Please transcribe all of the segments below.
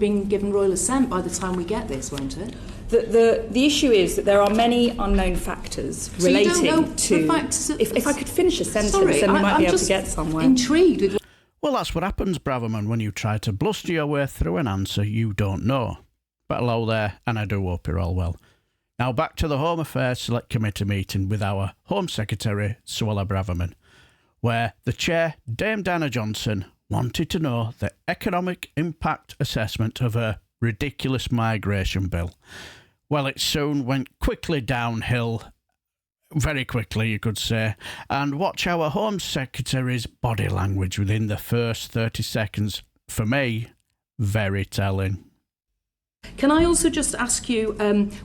being given royal assent by the time we get this, won't it? The issue is that there are many unknown factors relating to... If I could finish a sentence, then we might be able to get somewhere. Intrigued with... Well, that's what happens, Braverman, when you try to bluster your way through an answer you don't know. But hello there, and I do hope you're all well. Now back to the Home Affairs Select Committee meeting with our Home Secretary Suella Braverman, where the chair, Dame Dana Johnson, wanted to know the economic impact assessment of her ridiculous migration bill. Well, it soon went quickly downhill, very quickly you could say, and watch our Home Secretary's body language within the first 30 seconds. For me, very telling. Can I also just ask you,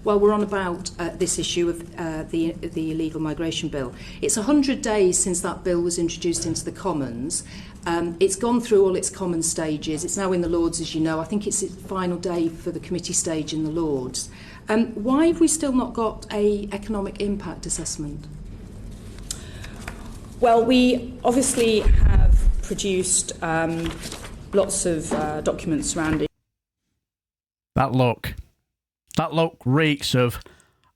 while we're on about this issue of the illegal migration bill, it's 100 days since that bill was introduced into the Commons. It's gone through all its common stages. It's now in the Lords, as you know. I think it's its final day for the committee stage in the Lords. Why have we still not got an economic impact assessment? Well, we obviously have produced lots of documents surrounding... That look reeks of,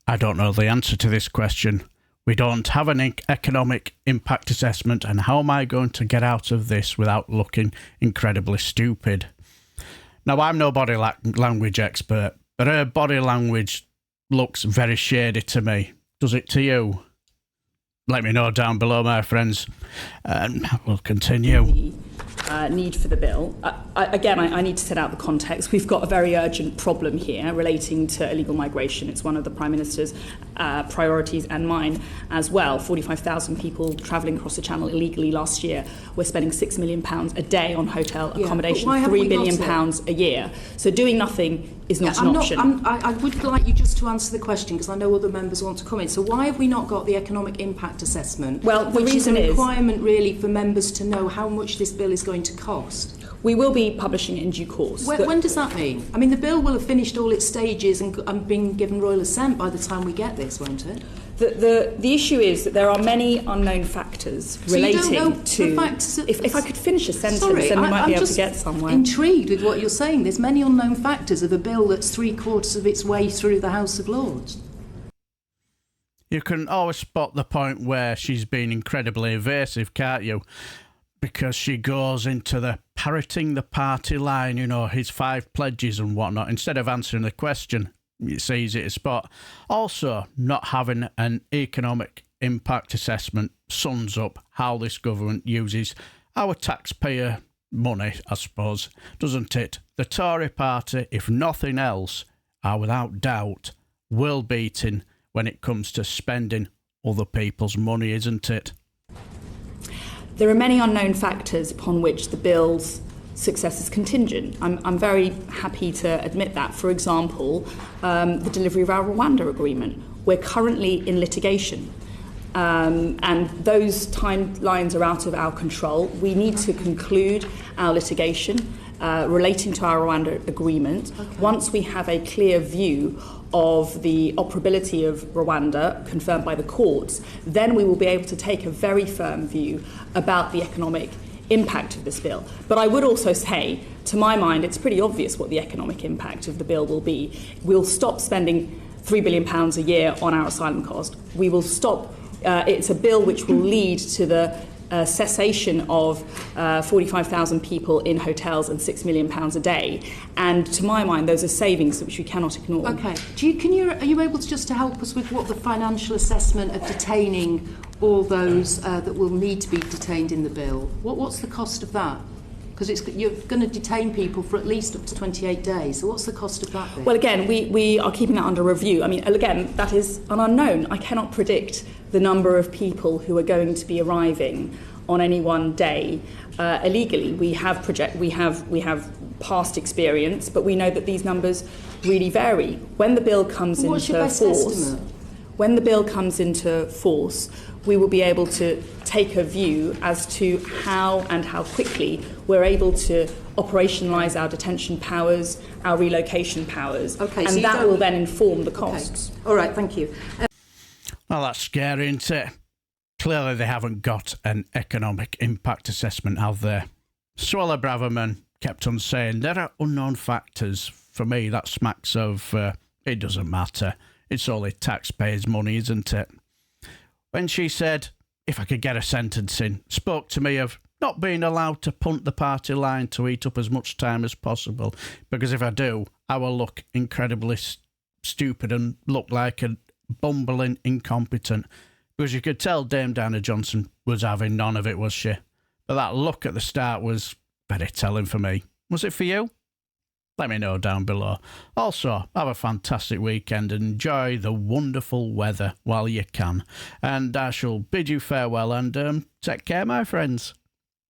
I don't know the answer to this question. We don't have an economic impact assessment, and how am I going to get out of this without looking incredibly stupid? Now, I'm no body language expert, but her body language looks very shady to me. Does it to you? Let me know down below, my friends, and we'll continue. Need for the bill. I need to set out the context. We've got a very urgent problem here relating to illegal migration. It's one of the Prime Minister's priorities and mine as well. 45,000 people travelling across the Channel illegally last year. We're spending £6 million a day on hotel accommodation, £3 billion a year. So doing nothing is not an option. I would like you just to answer the question, because I know other members want to comment. So why have we not got the economic impact assessment? Well, the which reason is a requirement really for members to know how much this bill is going to cost. We will be publishing it in due course. When does that mean? I mean, the bill will have finished all its stages and been given royal assent by the time we get this, won't it? The issue is that there are many unknown factors relating to... If I could finish a sentence, then we might be able to get somewhere. I'm just intrigued with what you're saying. There's many unknown factors of a bill that's 3/4 of its way through the House of Lords. You can always spot the point where she's been incredibly evasive, can't you? Because she goes into the parroting the party line, you know, his 5 pledges and whatnot, instead of answering the question. It's easy to spot. Also, not having an economic impact assessment sums up how this government uses our taxpayer money, I suppose, doesn't it? The Tory party, if nothing else, are without doubt world-beating when it comes to spending other people's money, isn't it? There are many unknown factors upon which the bill's success is contingent. I'm very happy to admit that. For example, the delivery of our Rwanda agreement. We're currently in litigation, and those timelines are out of our control. We need to conclude our litigation relating to our Rwanda agreement. Okay. Once we have a clear view of the operability of Rwanda confirmed by the courts, then we will be able to take a very firm view about the economic impact of this bill. But I would also say, to my mind, it's pretty obvious what the economic impact of the bill will be. We'll stop spending £3 billion a year on our asylum cost. We will stop, it's a bill which will lead to the cessation of 45,000 people in hotels and £6 million a day. And to my mind, those are savings which we cannot ignore. Okay. Are you able to just to help us with what the financial assessment of detaining all those that will need to be detained in the bill? What's the cost of that? Because you're going to detain people for at least up to 28 days. So what's the cost of that bit? Well, again, we are keeping that under review. I mean, again, that is an unknown. I cannot predict the number of people who are going to be arriving on any one day illegally. We have past experience, but we know that these numbers really vary. When the bill comes when the bill comes into force, we will be able to take a view as to how and how quickly we're able to operationalise our detention powers, our relocation powers, okay, and that will then inform the costs. Okay. All right, thank you. Well, that's scary, isn't it? Clearly they haven't got an economic impact assessment, have they? Suella Braverman, kept on saying, there are unknown factors. For me, that smacks of, it doesn't matter. It's only taxpayers' money, isn't it? When she said, if I could get a sentence in, spoke to me of not being allowed to punt the party line to eat up as much time as possible, because if I do, I will look incredibly stupid and look like a bumbling incompetent. Because you could tell Dame Diana Johnson was having none of it, was she? But that look at the start was very telling for me. Was it for you? Let me know down below. Also, have a fantastic weekend and enjoy the wonderful weather while you can. And I shall bid you farewell and take care, my friends.